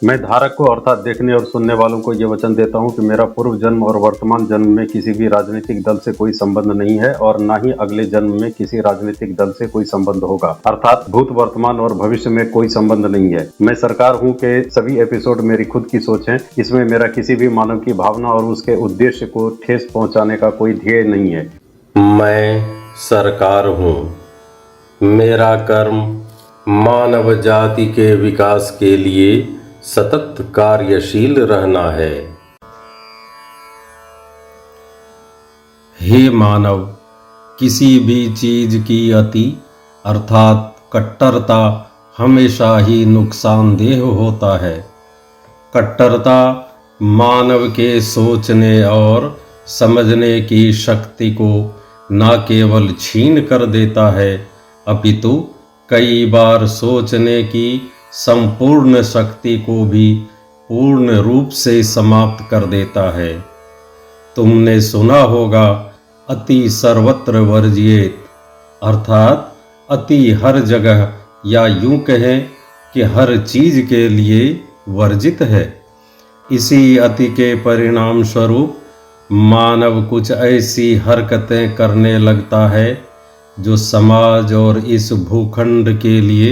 मैं धारक को अर्थात देखने और सुनने वालों को ये वचन देता हूँ कि मेरा पूर्व जन्म और वर्तमान जन्म में किसी भी राजनीतिक दल से कोई संबंध नहीं है और ना ही अगले जन्म में किसी राजनीतिक दल से कोई संबंध होगा। अर्थात भूत, वर्तमान और भविष्य में कोई संबंध नहीं है। मैं सरकार हूँ के सभी एपिसोड मेरी खुद की सोच है। इसमें मेरा किसी भी मानव की भावना और उसके उद्देश्य को ठेस पहुँचाने का कोई ध्येय नहीं है। मैं सरकार हूँ। मेरा कर्म मानव जाति के विकास के लिए सतत कार्यशील रहना है। हे मानव, किसी भी चीज की अति अर्थात कट्टरता हमेशा ही नुकसानदेह होता है। कट्टरता मानव के सोचने और समझने की शक्ति को न केवल छीन कर देता है, अपितु कई बार सोचने की संपूर्ण शक्ति को भी पूर्ण रूप से समाप्त कर देता है। तुमने सुना होगा, अति सर्वत्र वर्जियेत, अर्थात अति हर जगह, या यूं कहें कि हर चीज के लिए वर्जित है। इसी अति के परिणाम स्वरूप मानव कुछ ऐसी हरकतें करने लगता है जो समाज और इस भूखंड के लिए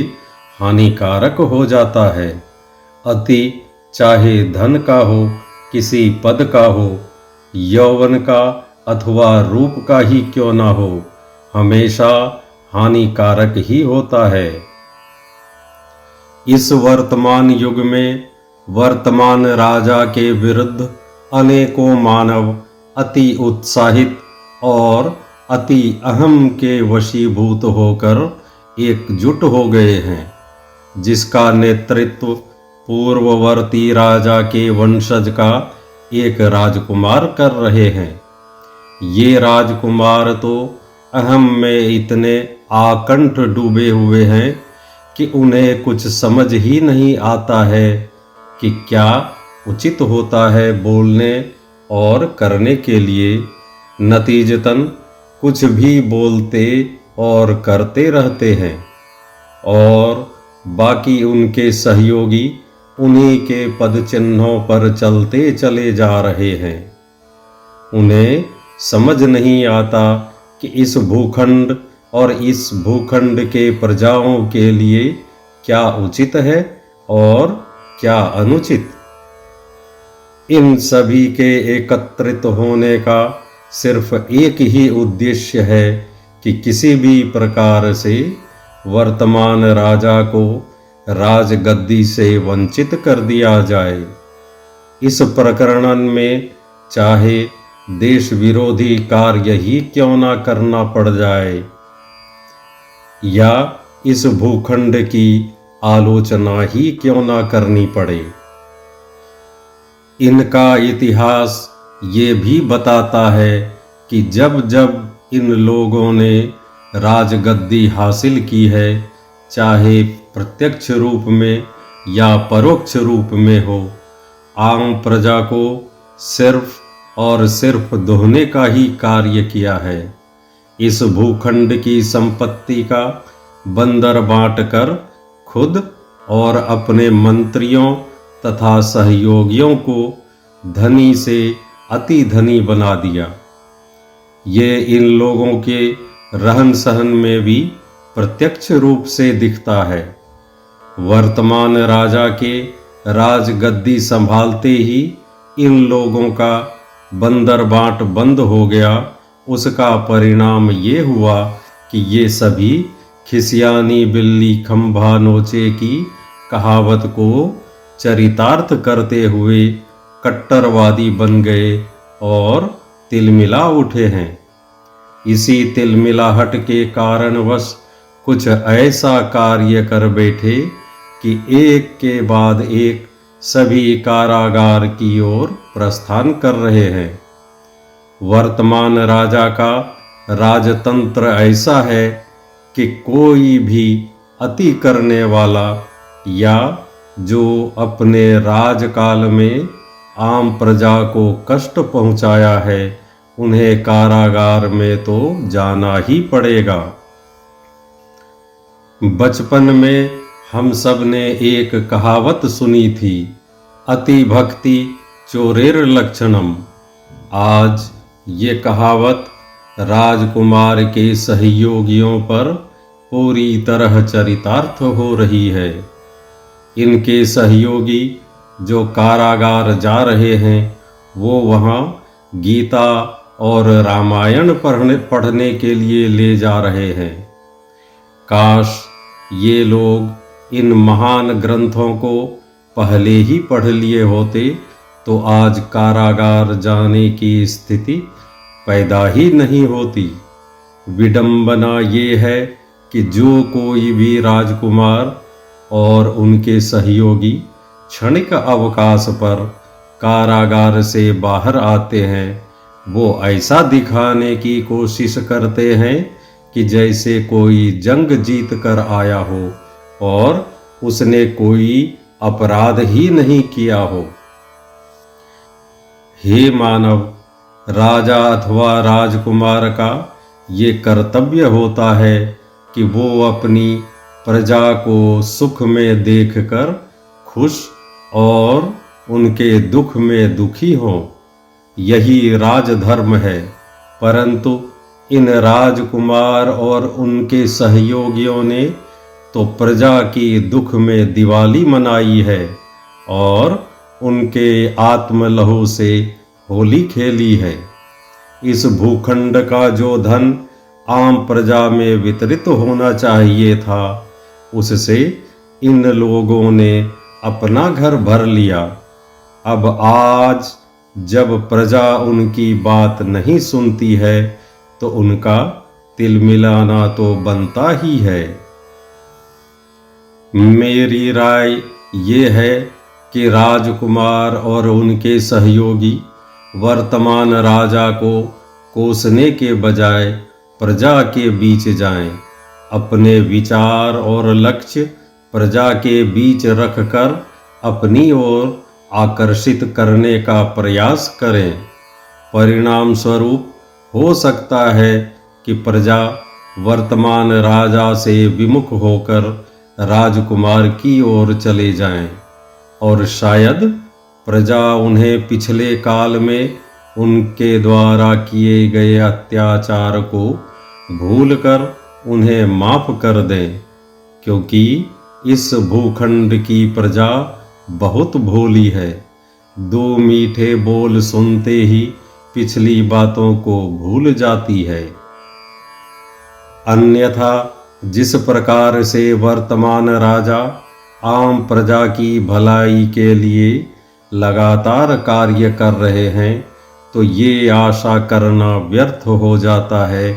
हानिकारक हो जाता है। अति चाहे धन का हो, किसी पद का हो, यौवन का अथवा रूप का ही क्यों ना हो, हमेशा हानिकारक ही होता है। इस वर्तमान युग में वर्तमान राजा के विरुद्ध अनेकों मानव अति उत्साहित और अति अहम के वशीभूत होकर एकजुट हो गए हैं, जिसका नेतृत्व पूर्ववर्ती राजा के वंशज का एक राजकुमार कर रहे हैं। ये राजकुमार तो अहम में इतने आकंठ डूबे हुए हैं कि उन्हें कुछ समझ ही नहीं आता है कि क्या उचित होता है बोलने और करने के लिए। नतीजतन कुछ भी बोलते और करते रहते हैं और बाकी उनके सहयोगी उन्हीं के पद चिन्हों पर चलते चले जा रहे हैं। उन्हें समझ नहीं आता कि इस भूखंड और इस भूखंड के प्रजाओं के लिए क्या उचित है और क्या अनुचित। इन सभी के एकत्रित होने का सिर्फ एक ही उद्देश्य है कि किसी भी प्रकार से वर्तमान राजा को राजगद्दी से वंचित कर दिया जाए। इस प्रकरण में चाहे देश विरोधी कार्य ही क्यों ना करना पड़ जाए या इस भूखंड की आलोचना ही क्यों ना करनी पड़े। इनका इतिहास ये भी बताता है कि जब जब इन लोगों ने राजगद्दी हासिल की है, चाहे प्रत्यक्ष रूप में या परोक्ष रूप में हो, आम प्रजा को सिर्फ और सिर्फ दोहने का ही कार्य किया है। इस भूखंड की संपत्ति का बंदर बांटकर खुद और अपने मंत्रियों तथा सहयोगियों को धनी से अति धनी बना दिया। ये इन लोगों के रहन सहन में भी प्रत्यक्ष रूप से दिखता है। वर्तमान राजा के राजगद्दी संभालते ही इन लोगों का बंदर बांट बंद हो गया। उसका परिणाम ये हुआ कि ये सभी खिसियानी बिल्ली खंभा नोचे की कहावत को चरितार्थ करते हुए कट्टरवादी बन गए और तिलमिला उठे हैं। इसी तिलमिलाहट के कारणवश कुछ ऐसा कार्य कर बैठे कि एक के बाद एक सभी कारागार की ओर प्रस्थान कर रहे हैं। वर्तमान राजा का राजतंत्र ऐसा है कि कोई भी अति करने वाला या जो अपने राजकाल में आम प्रजा को कष्ट पहुंचाया है, उन्हें कारागार में तो जाना ही पड़ेगा। बचपन में हम सब ने एक कहावत सुनी थी, अति भक्ति चोरेर लक्षणम। आज ये कहावत राजकुमार के सहयोगियों पर पूरी तरह चरितार्थ हो रही है। इनके सहयोगी जो कारागार जा रहे हैं वो वहाँ गीता और रामायण पढ़ने के लिए ले जा रहे हैं। काश ये लोग इन महान ग्रंथों को पहले ही पढ़ लिए होते तो आज कारागार जाने की स्थिति पैदा ही नहीं होती। विडंबना ये है कि जो कोई भी राजकुमार और उनके सहयोगी क्षणिक अवकाश पर कारागार से बाहर आते हैं वो ऐसा दिखाने की कोशिश करते हैं कि जैसे कोई जंग जीत कर आया हो और उसने कोई अपराध ही नहीं किया हो। हे मानव, राजा अथवा राजकुमार का ये कर्तव्य होता है कि वो अपनी प्रजा को सुख में देखकर खुश और उनके दुख में दुखी हों। यही राजधर्म है। परंतु इन राजकुमार और उनके सहयोगियों ने तो प्रजा की दुख में दिवाली मनाई है और उनके आत्मलहू से होली खेली है। इस भूखंड का जो धन आम प्रजा में वितरित होना चाहिए था उससे इन लोगों ने अपना घर भर लिया। अब आज जब प्रजा उनकी बात नहीं सुनती है तो उनका तिलमिलाना तो बनता ही है। मेरी राय ये है कि राजकुमार और उनके सहयोगी वर्तमान राजा को कोसने के बजाय प्रजा के बीच जाएं, अपने विचार और लक्ष्य प्रजा के बीच रखकर अपनी ओर आकर्षित करने का प्रयास करें। परिणाम स्वरूप हो सकता है कि प्रजा वर्तमान राजा से विमुख होकर राजकुमार की ओर चले जाएं और शायद प्रजा उन्हें पिछले काल में उनके द्वारा किए गए अत्याचार को भूलकर उन्हें माफ कर दें, क्योंकि इस भूखंड की प्रजा बहुत भोली है। दो मीठे बोल सुनते ही पिछली बातों को भूल जाती है। अन्यथा जिस प्रकार से वर्तमान राजा आम प्रजा की भलाई के लिए लगातार कार्य कर रहे हैं तो ये आशा करना व्यर्थ हो जाता है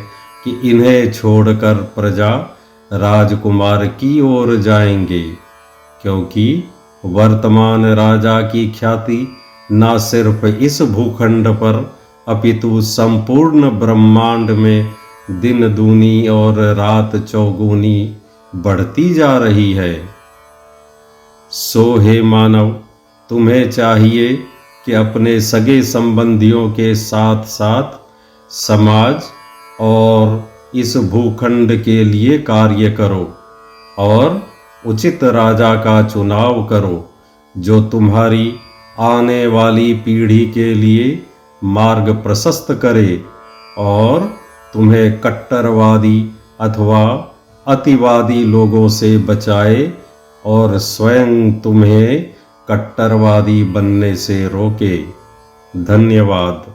कि इन्हें छोड़कर प्रजा राजकुमार की ओर जाएंगे, क्योंकि वर्तमान राजा की ख्याति न सिर्फ इस भूखंड पर अपितु संपूर्ण ब्रह्मांड में दिन दूनी और रात चौगुनी बढ़ती जा रही है। सो हे मानव, तुम्हें चाहिए कि अपने सगे संबंधियों के साथ साथ समाज और इस भूखंड के लिए कार्य करो और उचित राजा का चुनाव करो जो तुम्हारी आने वाली पीढ़ी के लिए मार्ग प्रशस्त करे और तुम्हें कट्टरवादी अथवा अतिवादी लोगों से बचाए और स्वयं तुम्हें कट्टरवादी बनने से रोके। धन्यवाद।